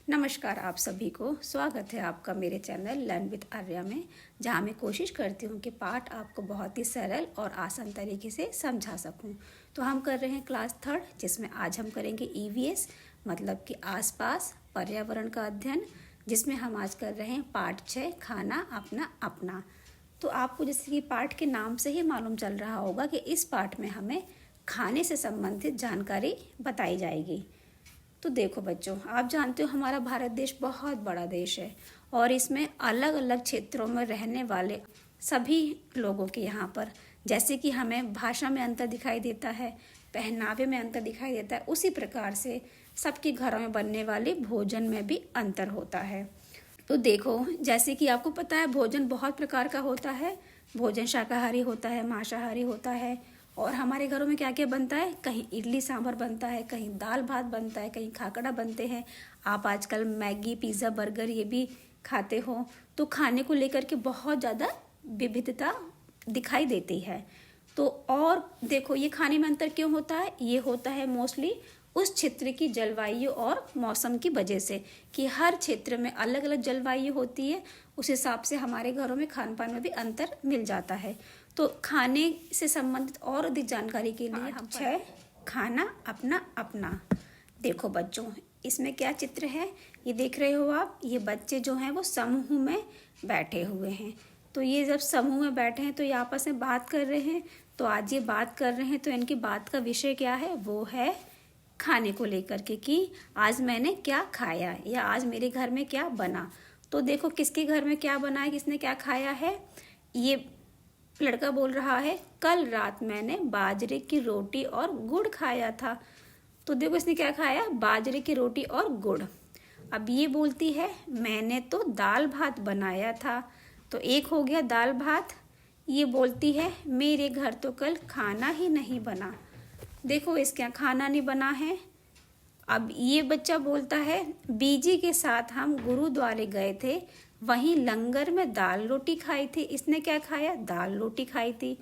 नमस्कार आप सभी को। स्वागत है आपका मेरे चैनल लर्न विद आर्या में, जहां मैं कोशिश करती हूं कि पाठ आपको बहुत ही सरल और आसान तरीके से समझा सकूं। तो हम कर रहे हैं क्लास 3, जिसमें आज हम करेंगे ईवीएस मतलब कि आसपास पर्यावरण का अध्ययन, जिसमें हम आज कर रहे हैं पाठ 6 खाना अपना अपना। तो आपको जैसे कि पाठ के नाम से ही मालूम चल रहा होगा कि इस पाठ में हमें खाने से संबंधित जानकारी बताई जाएगी। तो देखो बच्चों, आप जानते हो हमारा भारत देश बहुत बड़ा देश है और इसमें अलग अलग क्षेत्रों में रहने वाले सभी लोगों के यहाँ पर जैसे कि हमें भाषा में अंतर दिखाई देता है, पहनावे में अंतर दिखाई देता है, उसी प्रकार से सबके घरों में बनने वाले भोजन में भी अंतर होता है। तो देखो, जैसे कि आपको पता है भोजन बहुत प्रकार का होता है। भोजन शाकाहारी होता है, मांसाहारी होता है। और हमारे घरों में क्या क्या बनता है, कहीं इडली सांभर बनता है, कहीं दाल भात बनता है, कहीं खाकड़ा बनते हैं। आप आजकल मैगी, पिज़्ज़ा, बर्गर ये भी खाते हो। तो खाने को लेकर के बहुत ज़्यादा विविधता दिखाई देती है। तो और देखो, ये खाने में अंतर क्यों होता है? ये होता है मोस्टली उस क्षेत्र की जलवायु और मौसम की वजह से, कि हर क्षेत्र में अलग अलग जलवायु होती है। उस हिसाब से हमारे घरों में खान पान में भी अंतर मिल जाता है। तो खाने से संबंधित और अधिक जानकारी के लिए हम 6 खाना अपना अपना। देखो बच्चों, इसमें क्या चित्र है ये देख रहे हो आप। ये बच्चे जो हैं वो समूह में बैठे हुए हैं। तो ये जब समूह में बैठे हैं तो ये आपस में बात कर रहे हैं। तो आज ये बात कर रहे हैं तो इनकी बात का विषय क्या है, वो है खाने को लेकर के, कि आज मैंने क्या खाया या आज मेरे घर में क्या बना। तो देखो, किसके घर में क्या बना है, किसने क्या खाया है। ये लड़का बोल रहा है, कल रात मैंने बाजरे की रोटी और गुड़ खाया था। तो देखो, इसने क्या खाया, बाजरे की रोटी और गुड़। अब ये बोलती है, मैंने तो दाल भात बनाया था। तो एक हो गया दाल भात। ये बोलती है, मेरे घर तो कल खाना ही नहीं बना। देखो, इसके यहाँ खाना नहीं बना है। अब ये बच्चा बोलता है, बीजी के साथ हम गुरुद्वारे गए थे, वहीं लंगर में दाल रोटी खाई थी। इसने क्या खाया, दाल रोटी खाई थी।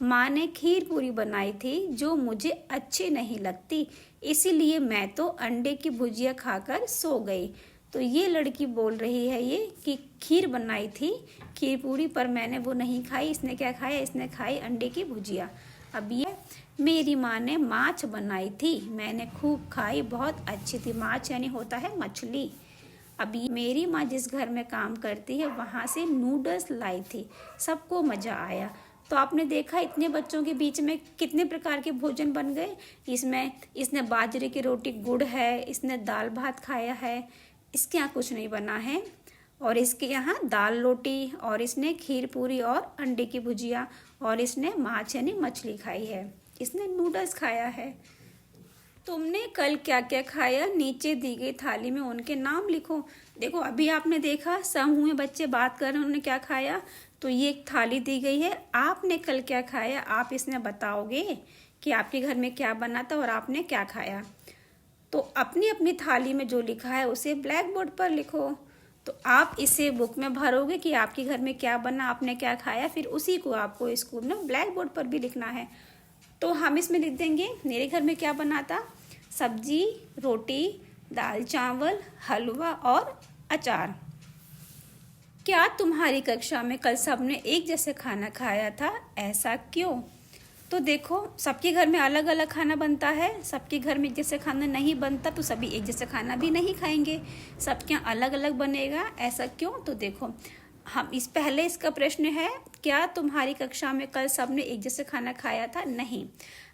माँ ने खीर पूरी बनाई थी जो मुझे अच्छी नहीं लगती, इसीलिए मैं तो अंडे की भुजिया खाकर सो गई। तो ये लड़की बोल रही है ये कि खीर बनाई थी, खीर पूरी, पर मैंने वो नहीं खाई। इसने क्या खाया, इसने खाई अंडे की भुजिया। अब ये, मेरी माँ ने माछ बनाई थी, मैंने खूब खाई, बहुत अच्छी थी। माछ यानी होता है मछली। अभी मेरी माँ जिस घर में काम करती है वहाँ से नूडल्स लाई थी, सबको मज़ा आया। तो आपने देखा इतने बच्चों के बीच में कितने प्रकार के भोजन बन गए। इसमें इसने बाजरे की रोटी गुड़ है, इसने दाल भात खाया है, इसके यहाँ कुछ नहीं बना है। और इसके यहाँ दाल रोटी, और इसने खीर पूरी और अंडे की भुजिया, और इसने माछ यानी मछली खाई है, इसने नूडल्स खाया है। तुमने कल क्या क्या खाया, नीचे दी गई थाली में उनके नाम लिखो। देखो, अभी आपने देखा समूह में बच्चे बात कर रहे हैं, उन्होंने क्या खाया। तो ये एक थाली दी गई है, आपने कल क्या खाया, आप इसमें बताओगे कि आपके घर में क्या बना था और आपने क्या खाया। तो अपनी अपनी थाली में जो लिखा है उसे ब्लैक बोर्ड पर लिखो। तो आप इसे बुक में भरोगे कि आपके घर में क्या बना, आपने क्या खाया, फिर उसी को आपको स्कूल में ब्लैक बोर्ड पर भी लिखना है। तो हम इसमें लिख देंगे, मेरे घर में क्या बना था, सब्जी, रोटी, दाल चावल, हलवा और अचार। क्या तुम्हारी कक्षा में कल सबने एक जैसे खाना खाया था, ऐसा क्यों? तो देखो, सबके घर में अलग अलग खाना बनता है। सबके घर में एक जैसे खाना नहीं बनता, तो सभी एक जैसे खाना भी नहीं खाएंगे, सबके यहाँ अलग अलग बनेगा, ऐसा क्यों? तो देखो, हम इस पहले इसका प्रश्न है, क्या तुम्हारी कक्षा में कल सबने एक जैसे खाना खाया था? नहीं,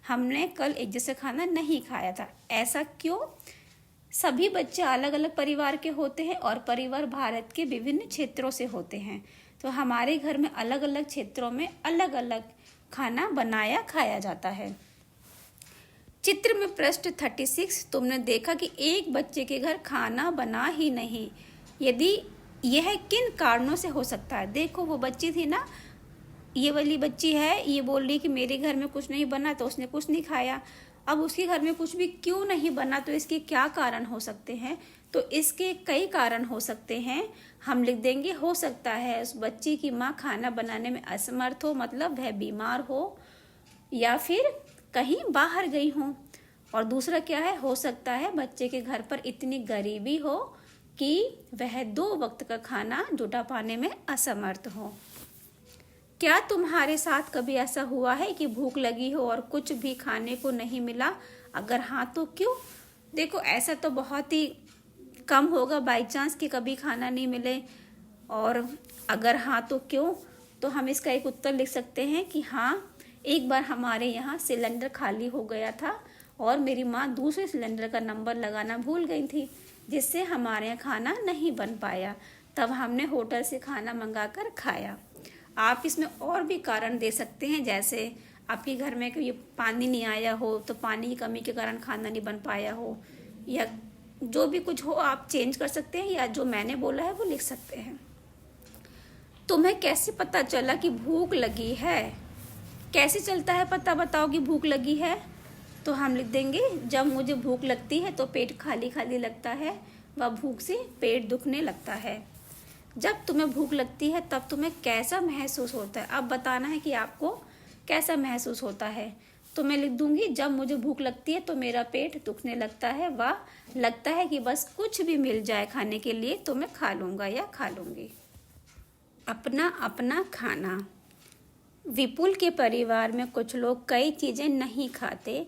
हमने कल एक जैसे खाना नहीं खाया था। ऐसा क्यों? सभी बच्चे अलग अलग परिवार के होते हैं और परिवार भारत के विभिन्न क्षेत्रों से होते हैं। तो हमारे घर में अलग अलग क्षेत्रों में अलग अलग खाना बनाया खाया जाता है। चित्र में पृष्ठ 36, तुमने देखा कि एक बच्चे के घर खाना बना ही नहीं, यदि यह किन कारणों से हो सकता है। देखो, वो बच्ची थी ना, ये वाली बच्ची है, ये बोल रही कि मेरे घर में कुछ नहीं बना, तो उसने कुछ नहीं खाया। अब उसके घर में कुछ भी क्यों नहीं बना, तो इसके क्या कारण हो सकते हैं? तो इसके कई कारण हो सकते हैं। हम लिख देंगे, हो सकता है उस बच्ची की माँ खाना बनाने में असमर्थ हो, मतलब वह बीमार हो या फिर कहीं बाहर गई हो। और दूसरा क्या है, हो सकता है बच्चे के घर पर इतनी गरीबी हो कि वह 2 वक्त का खाना जुटा पाने में असमर्थ हो। क्या तुम्हारे साथ कभी ऐसा हुआ है कि भूख लगी हो और कुछ भी खाने को नहीं मिला? अगर हाँ तो क्यों? देखो, ऐसा तो बहुत ही कम होगा बाई चांस कि कभी खाना नहीं मिले, और अगर हाँ तो क्यों? तो हम इसका एक उत्तर लिख सकते हैं कि हाँ, एक बार हमारे यहाँ सिलेंडर खाली हो गया था और मेरी माँ दूसरे सिलेंडर का नंबर लगाना भूल गई थी, जिससे हमारे यहाँ खाना नहीं बन पाया। तब हमने होटल से खाना मंगाकर खाया। आप इसमें और भी कारण दे सकते हैं, जैसे आपके घर में कोई पानी नहीं आया हो तो पानी की कमी के कारण खाना नहीं बन पाया हो, या जो भी कुछ हो आप चेंज कर सकते हैं, या जो मैंने बोला है वो लिख सकते हैं। तुम्हें कैसे पता चला कि भूख लगी है? कैसे चलता है पता, बताओ कि भूख लगी है? तो हम लिख देंगे, जब मुझे भूख लगती है तो पेट खाली खाली लगता है व भूख से पेट दुखने लगता है। जब तुम्हें भूख लगती है तब तुम्हें कैसा महसूस होता है? अब बताना है कि आपको कैसा महसूस होता है। तो मैं लिख दूंगी, जब मुझे भूख लगती है तो मेरा पेट दुखने लगता है व लगता है कि बस कुछ भी मिल जाए खाने के लिए तो मैं खा लूँगा या खा लूँगी। अपना अपना खाना। विपुल के परिवार में कुछ लोग कई चीज़ें नहीं खाते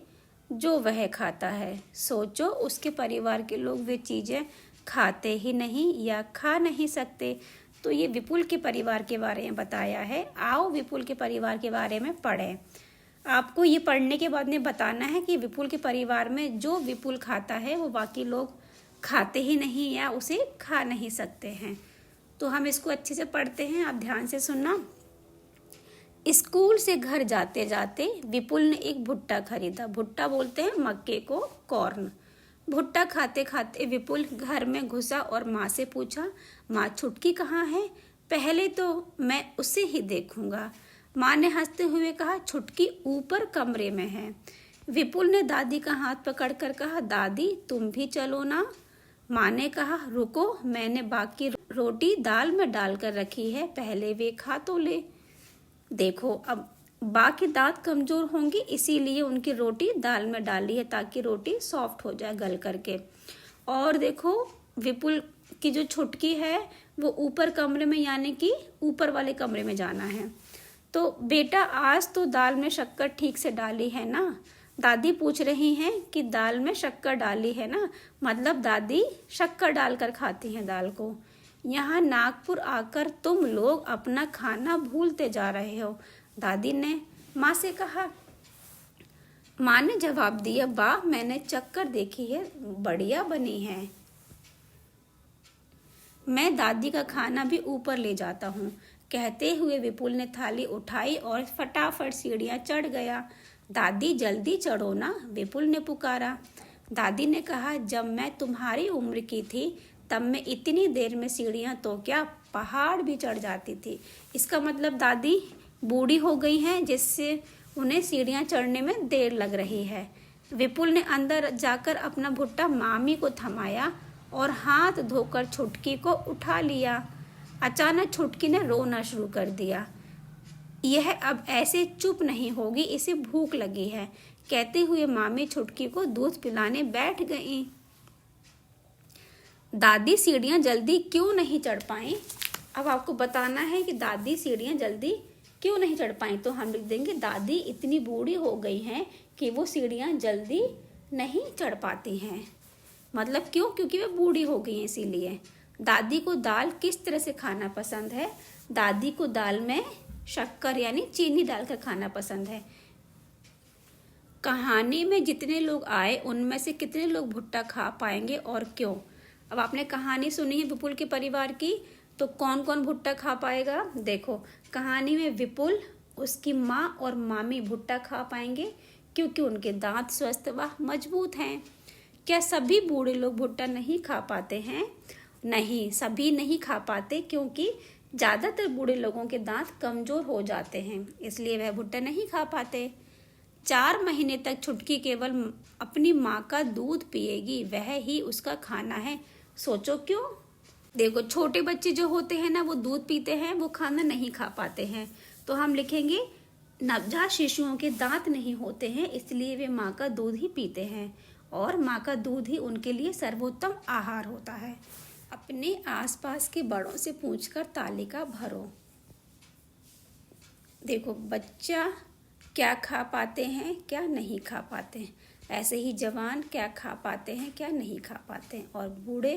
जो वह खाता है। सोचो, उसके परिवार के लोग वे चीज़ें खाते ही नहीं या खा नहीं सकते। तो ये विपुल के परिवार के बारे में बताया है। आओ विपुल के परिवार के बारे में पढ़ें। आपको ये पढ़ने के बाद में बताना है कि विपुल के परिवार में जो विपुल खाता है वो बाकी लोग खाते ही नहीं या उसे खा नहीं सकते हैं। तो हम इसको अच्छे से पढ़ते हैं, आप ध्यान से सुनना। स्कूल से घर जाते जाते विपुल ने एक भुट्टा खरीदा। भुट्टा बोलते हैं मक्के को, कॉर्न। भुट्टा खाते खाते विपुल घर में घुसा और माँ से पूछा, माँ छुटकी कहाँ है? पहले तो मैं उसे ही देखूंगा। माँ ने हंसते हुए कहा, छुटकी ऊपर कमरे में है। विपुल ने दादी का हाथ पकड़कर कहा, दादी तुम भी चलो ना। माँ ने कहा, रुको, मैंने बाकी रोटी दाल में डालकर रखी है, पहले वे खा तो ले। देखो, अब बाकी दांत कमजोर होंगी इसीलिए उनकी रोटी दाल में डाली है ताकि रोटी सॉफ्ट हो जाए गल करके। और देखो, विपुल की जो छुटकी है वो ऊपर कमरे में, यानी कि ऊपर वाले कमरे में जाना है। तो बेटा, आज तो दाल में शक्कर ठीक से डाली है ना? दादी पूछ रही हैं कि दाल में शक्कर डाली है ना, मतलब दादी शक्कर डालकर खाती हैं दाल को। यहाँ नागपुर आकर तुम लोग अपना खाना भूलते जा रहे हो, दादी ने माँ से कहा। माँ ने जवाब दिया, वाह, मैंने चक्कर देखी है, बढ़िया बनी है। मैं दादी का खाना भी ऊपर ले जाता हूँ। कहते हुए विपुल ने थाली उठाई और फटाफट सीढ़ियाँ चढ़ गया। दादी जल्दी चढ़ो ना, विपुल ने पुकारा। दादी ने कहा, जब मैं तुम्हारी उम्र की थी तब मैं इतनी देर में सीढ़ियाँ तो क्या पहाड़ भी चढ़ जाती थी। इसका मतलब दादी बूढ़ी हो गई हैं, जिससे उन्हें सीढ़ियाँ चढ़ने में देर लग रही है। विपुल ने अंदर जाकर अपना भुट्टा मामी को थमाया और हाथ धोकर छुटकी को उठा लिया। अचानक छुटकी ने रोना शुरू कर दिया। यह अब ऐसे चुप नहीं होगी, इसे भूख लगी है, कहते हुए मामी छुटकी को दूध पिलाने बैठ गईं। दादी सीढ़ियाँ जल्दी क्यों नहीं चढ़ पाई? अब आपको बताना है कि दादी सीढ़ियाँ जल्दी क्यों नहीं चढ़ पाई। तो हम लिख देंगे, दादी इतनी बूढ़ी हो गई हैं कि वो सीढ़ियाँ जल्दी नहीं चढ़ पाती हैं। मतलब क्यों? क्योंकि वे बूढ़ी हो गई हैं इसीलिए। दादी को दाल किस तरह से खाना पसंद है? दादी को दाल में शक्कर यानी चीनी डालकर खाना पसंद है। कहानी में जितने लोग आए उनमें से कितने लोग भुट्टा खा पाएंगे और क्यों? अब आपने कहानी सुनी है विपुल के परिवार की, तो कौन कौन भुट्टा खा पाएगा? देखो, कहानी में विपुल, उसकी माँ और मामी भुट्टा खा पाएंगे क्योंकि उनके दांत स्वस्थ व मजबूत हैं। क्या सभी बूढ़े लोग भुट्टा नहीं खा पाते हैं? नहीं, सभी नहीं खा पाते क्योंकि ज़्यादातर बूढ़े लोगों के दांत कमज़ोर हो जाते हैं, इसलिए वह भुट्टा नहीं खा पाते। 4 महीने तक छुटकी केवल अपनी माँ का दूध पिएगी, वह ही उसका खाना है। सोचो क्यों? देखो, छोटे बच्चे जो होते हैं ना, वो दूध पीते हैं, वो खाना नहीं खा पाते हैं। तो हम लिखेंगे, नवजात शिशुओं के दांत नहीं होते हैं इसलिए वे माँ का दूध ही पीते हैं और माँ का दूध ही उनके लिए सर्वोत्तम आहार होता है। अब अपने आसपास के बड़ों से पूछकर तालिका भरो। देखो, बच्चा क्या खा पाते हैं, क्या नहीं खा पाते हैं। ऐसे ही जवान क्या खा पाते हैं, क्या नहीं खा पाते हैं, और बूढ़े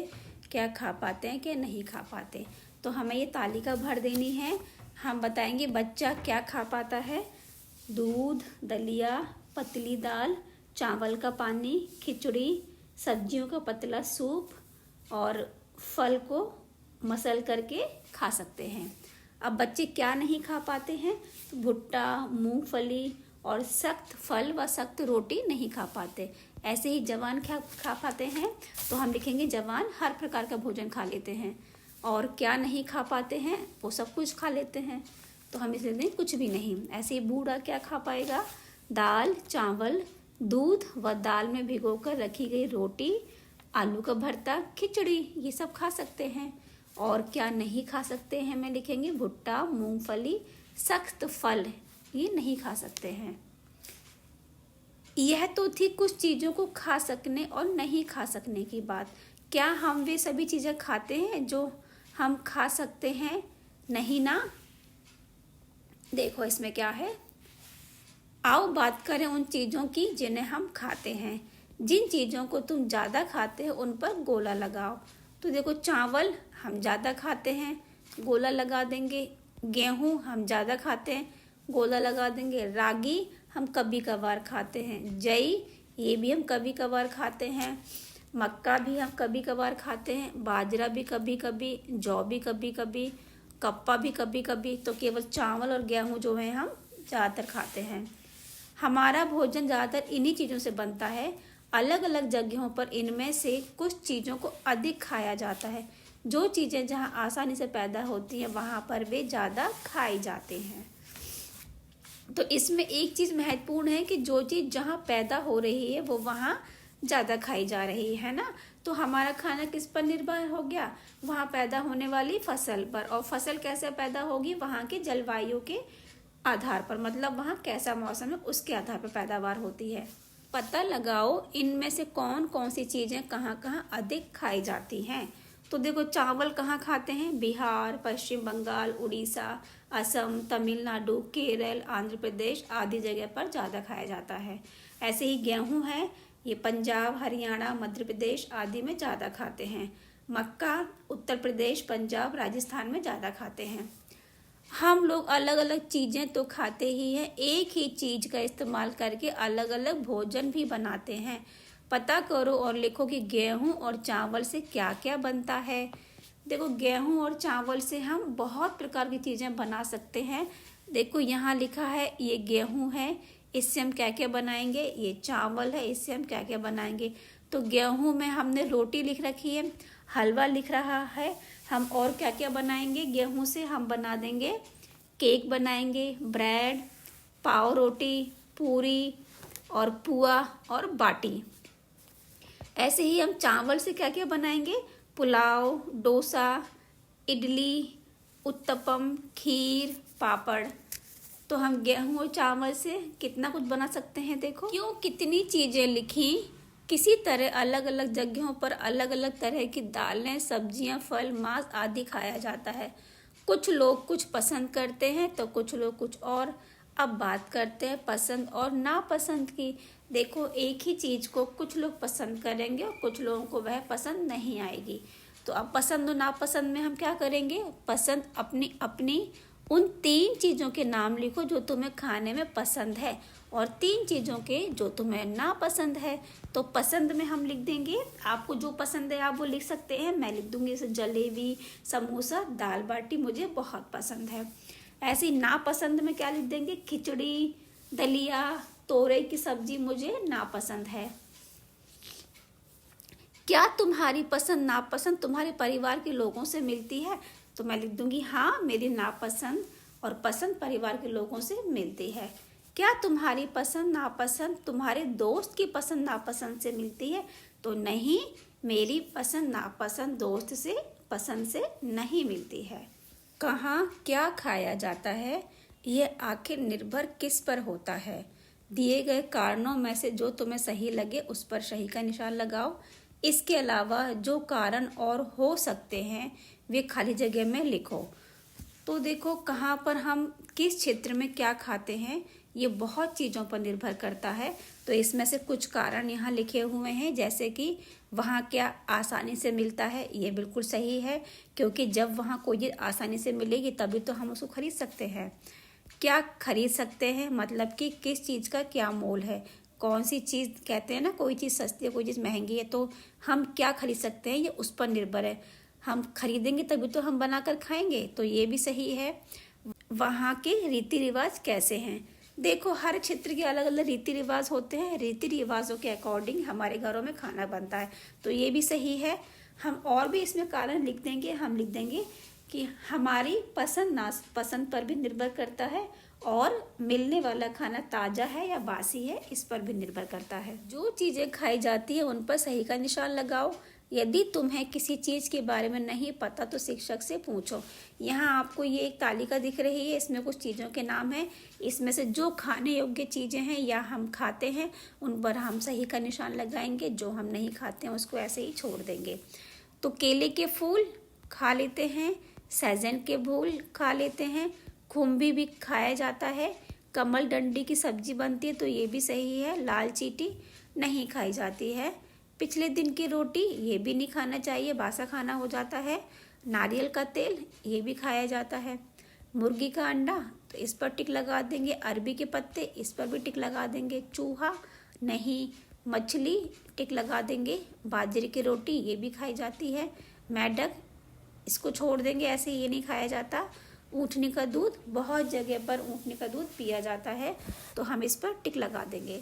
क्या खा पाते हैं, क्या नहीं खा पाते। तो हमें ये तालिका भर देनी है। हम बताएंगे बच्चा क्या खा पाता है। दूध, दलिया, पतली दाल, चावल का पानी, खिचड़ी, सब्जियों का पतला सूप और फल को मसल करके खा सकते हैं। अब बच्चे क्या नहीं खा पाते हैं, तो भुट्टा, मूंगफली और सख्त फल व सख्त रोटी नहीं खा पाते। ऐसे ही जवान क्या खा पाते हैं, तो हम लिखेंगे जवान हर प्रकार का भोजन खा लेते हैं। और क्या नहीं खा पाते हैं, वो सब कुछ खा लेते हैं, तो हम इसे दें कुछ भी नहीं। ऐसे ही बूढ़ा क्या खा पाएगा, दाल, चावल, दूध व दाल में भिगोकर रखी गई रोटी, आलू का भरता, खिचड़ी, ये सब खा सकते हैं। और क्या नहीं खा सकते हैं, मैं लिखेंगे भुट्टा, मूंगफली, सख्त फल, ये नहीं खा सकते हैं। यह तो थी कुछ चीज़ों को खा सकने और नहीं खा सकने की बात। क्या हम वे सभी चीज़ें खाते हैं जो हम खा सकते हैं? नहीं ना। देखो इसमें क्या है, आओ बात करें उन चीज़ों की जिन्हें हम खाते हैं। जिन चीज़ों को तुम ज़्यादा खाते हो उन पर गोला लगाओ। तो देखो, चावल हम ज़्यादा खाते हैं, गोला लगा देंगे। गेहूँ हम ज़्यादा खाते हैं, गोला लगा देंगे। रागी हम कभी कभार खाते हैं। जई, ये भी हम कभी कभार खाते हैं। मक्का भी हम कभी कभार खाते हैं। बाजरा भी कभी कभी, जौ भी कभी कभी, कप्पा भी कभी कभी। तो केवल चावल और गेहूँ जो है हम ज़्यादातर खाते हैं। हमारा भोजन ज़्यादातर इन्हीं चीज़ों से बनता है। अलग अलग जगहों पर इनमें से कुछ चीज़ों को अधिक खाया जाता है। जो चीज़ें जहाँ आसानी से पैदा होती हैं वहाँ पर वे ज़्यादा खाई जाते हैं। तो इसमें एक चीज़ महत्वपूर्ण है कि जो चीज़ जहाँ पैदा हो रही है वो वहाँ ज़्यादा खाई जा रही है ना। तो हमारा खाना किस पर निर्भर हो गया, वहाँ पैदा होने वाली फसल पर। और फसल कैसे पैदा होगी, वहाँ के जलवायु के आधार पर, मतलब वहाँ कैसा मौसम है उसके आधार पर पैदावार होती है। पता लगाओ इनमें से कौन कौन सी चीज़ें कहाँ कहाँ अधिक खाई जाती हैं। तो देखो, चावल कहाँ खाते हैं, बिहार, पश्चिम बंगाल, उड़ीसा, असम, तमिलनाडु, केरल, आंध्र प्रदेश आदि जगह पर ज़्यादा खाया जाता है। ऐसे ही गेहूँ है, ये पंजाब, हरियाणा, मध्य प्रदेश आदि में ज़्यादा खाते हैं। मक्का उत्तर प्रदेश, पंजाब, राजस्थान में ज़्यादा खाते हैं। हम लोग अलग अलग चीज़ें तो खाते ही हैं, एक ही चीज़ का इस्तेमाल करके अलग अलग भोजन भी बनाते हैं। पता करो और लिखो कि गेहूं और चावल से क्या क्या बनता है। देखो, गेहूं और चावल से हम बहुत प्रकार की चीज़ें बना सकते हैं। देखो यहाँ लिखा है, ये गेहूं है, इससे हम क्या क्या बनाएंगे। ये चावल है, इससे हम क्या क्या बनाएंगे। तो गेहूं में हमने रोटी लिख रखी है, हलवा लिख रहा है। हम और क्या क्या बनाएंगे, गेहूं से हम बना देंगे केक बनाएंगे, ब्रेड, पाव रोटी, पूरी और पुआ और बाटी। ऐसे ही हम चावल से क्या क्या बनाएंगे, पुलाव, डोसा, इडली, उत्तपम, खीर, पापड़। तो हम गेहूं और चावल से कितना कुछ बना सकते हैं। देखो क्यों कितनी चीज़ें लिखी। किसी तरह अलग अलग जगहों पर अलग अलग तरह की दालें, सब्जियां, फल, मांस आदि खाया जाता है। कुछ लोग कुछ पसंद करते हैं तो कुछ लोग कुछ और। अब बात करते हैं पसंद और नापसंद की। देखो, एक ही चीज़ को कुछ लोग पसंद करेंगे और कुछ लोगों को वह पसंद नहीं आएगी। तो अब पसंद और नापसंद में हम क्या करेंगे, पसंद अपनी अपनी उन 3 चीज़ों के नाम लिखो जो तुम्हें खाने में पसंद है, और 3 चीज़ों के जो तुम्हें नापसंद है। तो पसंद में हम लिख देंगे, आपको जो पसंद है आप वो लिख सकते हैं। मैं लिख दूंगी जैसे जलेबी, समोसा, दाल बाटी मुझे बहुत पसंद है। ऐसे ही नापसंद में क्या लिख देंगे, खिचड़ी, दलिया, तोरई की सब्जी मुझे नापसंद है। क्या तुम्हारी पसंद नापसंद तुम्हारे परिवार के लोगों से मिलती है? तो मैं लिख दूंगी हाँ, मेरी नापसंद और पसंद परिवार के लोगों से मिलती है। क्या तुम्हारी पसंद नापसंद तुम्हारे दोस्त की पसंद नापसंद से मिलती है? तो नहीं, मेरी पसंद नापसंद दोस्त से पसंद से नहीं मिलती है। कहाँ क्या खाया जाता है, यह आखिर निर्भर किस पर होता है। दिए गए कारणों में से जो तुम्हें सही लगे उस पर सही का निशान लगाओ। इसके अलावा जो कारण और हो सकते हैं वे खाली जगह में लिखो। तो देखो कहाँ पर हम किस क्षेत्र में क्या खाते हैं ये बहुत चीज़ों पर निर्भर करता है। तो इसमें से कुछ कारण यहाँ लिखे हुए हैं, जैसे कि वहाँ क्या आसानी से मिलता है, ये बिल्कुल सही है, क्योंकि जब वहाँ कोई चीज़ आसानी से मिलेगी तभी तो हम उसको खरीद सकते हैं। क्या खरीद सकते हैं मतलब कि किस चीज़ का क्या मोल है, कौन सी चीज़ कहते हैं ना, कोई चीज़ सस्ती है कोई चीज़ महंगी है, तो हम क्या खरीद सकते हैं ये उस पर निर्भर है। हम खरीदेंगे तभी तो हम बनाकर खाएंगे, तो ये भी सही है। वहाँ के रीति रिवाज कैसे हैं, देखो हर क्षेत्र के अलग अलग रीति रिवाज होते हैं, रीति रिवाजों के अकॉर्डिंग हमारे घरों में खाना बनता है, तो ये भी सही है। हम और भी इसमें कारण लिख देंगे, हम लिख देंगे कि हमारी पसंद नापसंद पर भी निर्भर करता है और मिलने वाला खाना ताज़ा है या बासी है इस पर भी निर्भर करता है। जो चीज़ें खाई जाती है उन पर सही का निशान लगाओ। यदि तुम्हें किसी चीज़ के बारे में नहीं पता तो शिक्षक से पूछो। यहाँ आपको ये एक तालिका दिख रही है, इसमें कुछ चीज़ों के नाम हैं, इसमें से जो खाने योग्य चीज़ें हैं या हम खाते हैं उन पर हम सही का निशान लगाएंगे, जो हम नहीं खाते हैं उसको ऐसे ही छोड़ देंगे। तो केले के फूल खा लेते हैं, सहजन के फूल खा लेते हैं, खुम्भी भी खाया जाता है, कमल डंडी की सब्जी बनती है तो ये भी सही है, लाल चींटी नहीं खाई जाती है, पिछले दिन की रोटी ये भी नहीं खाना चाहिए, बासा खाना हो जाता है, नारियल का तेल ये भी खाया जाता है, मुर्गी का अंडा तो इस पर टिक लगा देंगे, अरबी के पत्ते इस पर भी टिक लगा देंगे, चूहा नहीं, मछली टिक लगा देंगे, बाजरे की रोटी ये भी खाई जाती है, मेढक इसको छोड़ देंगे, ऐसे ये नहीं खाया जाता, ऊँटनी का दूध बहुत जगह पर ऊँटनी का दूध पिया जाता है तो हम इस पर टिक लगा देंगे,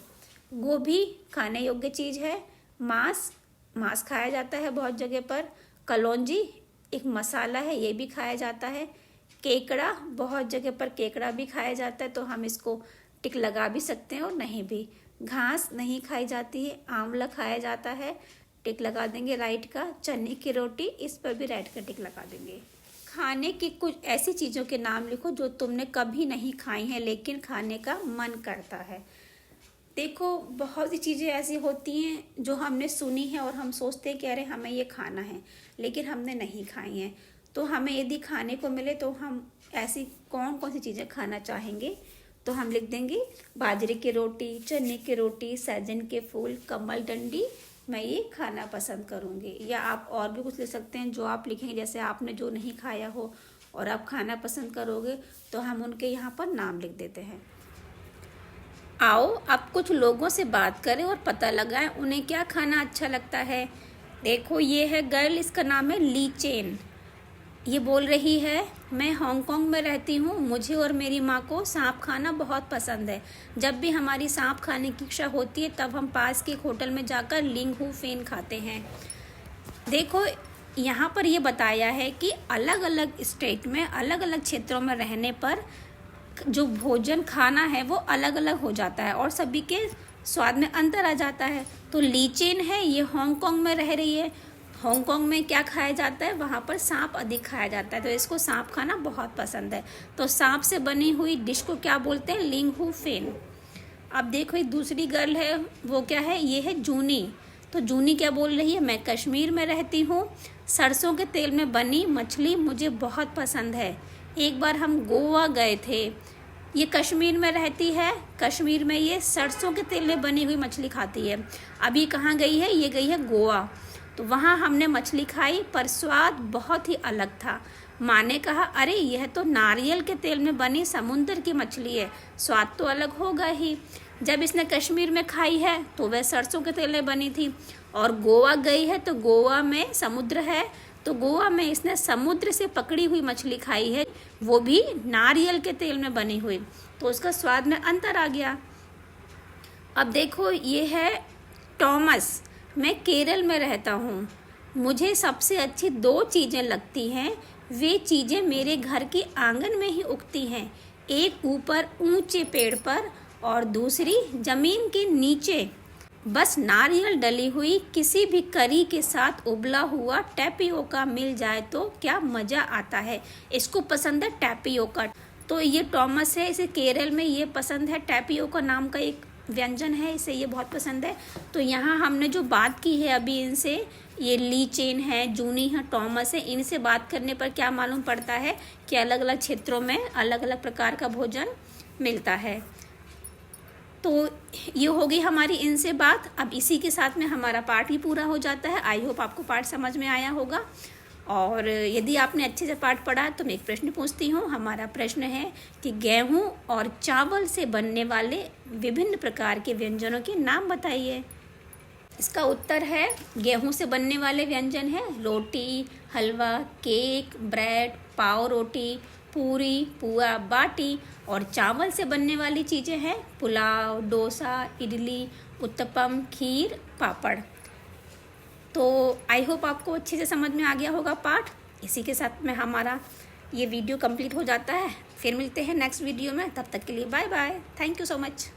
गोभी खाने योग्य चीज़ है, मांस खाया जाता है बहुत जगह पर, कलौंजी एक मसाला है ये भी खाया जाता है, केकड़ा बहुत जगह पर केकड़ा भी खाया जाता है तो हम इसको टिक लगा भी सकते हैं और नहीं भी, घास नहीं खाई जाती है, आंवला खाया जाता है, टिक लगा देंगे राइट का, चने की रोटी इस पर भी राइट का टिक लगा देंगे। खाने की कुछ ऐसी चीज़ों के नाम लिखो जो तुमने कभी नहीं खाई हैं लेकिन खाने का मन करता है। देखो बहुत सी चीज़ें ऐसी होती हैं जो हमने सुनी है और हम सोचते हैं कि अरे हमें ये खाना है लेकिन हमने नहीं खाई हैं, तो हमें यदि खाने को मिले तो हम ऐसी कौन कौन सी चीज़ें खाना चाहेंगे, तो हम लिख देंगे बाजरे की रोटी, चने की रोटी, सहजन के फूल, कमल डंडी मैं ये खाना पसंद करूँगी। या आप और भी कुछ लिख सकते हैं जो आप लिखेंगे, जैसे आपने जो नहीं खाया हो और आप खाना पसंद करोगे तो हम उनके यहाँ पर नाम लिख देते हैं। आओ अब कुछ लोगों से बात करें और पता लगाएं उन्हें क्या खाना अच्छा लगता है। देखो ये है गर्ल, इसका नाम है ली चेन। ये बोल रही है मैं हांगकांग में रहती हूँ, मुझे और मेरी माँ को सांप खाना बहुत पसंद है। जब भी हमारी सांप खाने की इच्छा होती है तब हम पास के एक होटल में जाकर लिंग हू फेन खाते हैं। देखो यहाँ पर ये बताया है कि अलग अलग स्टेट में अलग अलग क्षेत्रों में रहने पर जो भोजन खाना है वो अलग अलग हो जाता है और सभी के स्वाद में अंतर आ जाता है। तो ली चेन है, ये हांगकांग में रह रही है। हांगकांग में क्या खाया जाता है, वहाँ पर सांप अधिक खाया जाता है तो इसको सांप खाना बहुत पसंद है। तो सांप से बनी हुई डिश को क्या बोलते हैं, लिंग हू फेन। अब देखो ये दूसरी गर्ल है, वो क्या है, ये है जूनी। तो जूनी क्या बोल रही है, मैं कश्मीर में रहती हूँ, सरसों के तेल में बनी मछली मुझे बहुत पसंद है। एक बार हम गोवा गए थे, ये कश्मीर में रहती है, कश्मीर में ये सरसों के तेल में बनी हुई मछली खाती है। अब ये कहाँ गई है, ये गई है गोवा, तो वहाँ हमने मछली खाई पर स्वाद बहुत ही अलग था। माँ ने कहा अरे यह तो नारियल के तेल में बनी समुद्र की मछली है, स्वाद तो अलग होगा ही। जब इसने कश्मीर में खाई है तो वह सरसों के तेल में बनी थी, और गोवा गई है तो गोवा में समुद्र है, तो गोवा में इसने समुद्र से पकड़ी हुई मछली खाई है, वो भी नारियल के तेल में बनी हुई, तो उसका स्वाद में अंतर आ गया। अब देखो ये है टॉमस, मैं केरल में रहता हूँ, मुझे सबसे अच्छी दो चीज़ें लगती हैं, वे चीज़ें मेरे घर के आंगन में ही उगती हैं, एक ऊपर ऊंचे पेड़ पर और दूसरी ज़मीन के नीचे। बस नारियल डली हुई किसी भी करी के साथ उबला हुआ टैपियोका मिल जाए तो क्या मज़ा आता है। इसको पसंद है टैपियोका, तो ये टॉमस है, इसे केरल में ये पसंद है। टैपियोका नाम का एक व्यंजन है, इसे ये बहुत पसंद है। तो यहाँ हमने जो बात की है अभी इनसे, ये ली चेन है, जूनी है, टॉमस है, इनसे बात करने पर क्या मालूम पड़ता है कि अलग अलग क्षेत्रों में अलग अलग प्रकार का भोजन मिलता है। तो ये होगी हमारी इनसे बात। अब इसी के साथ में हमारा पाठ भी पूरा हो जाता है। आई होप आपको पाठ समझ में आया होगा। और यदि आपने अच्छे से पाठ पढ़ा तो मैं एक प्रश्न पूछती हूँ। हमारा प्रश्न है कि गेहूँ और चावल से बनने वाले विभिन्न प्रकार के व्यंजनों के नाम बताइए। इसका उत्तर है गेहूं से बनने वाले व्यंजन है रोटी, हलवा, केक, ब्रेड, पाव रोटी, पूरी, पुआ, बाटी। और चावल से बनने वाली चीज़ें हैं पुलाव, डोसा, इडली, उत्तपम, खीर, पापड़। तो आई होप आपको अच्छे से समझ में आ गया होगा पाठ। इसी के साथ में हमारा ये वीडियो कंप्लीट हो जाता है। फिर मिलते हैं नेक्स्ट वीडियो में, तब तक के लिए bye bye. Thank you so much.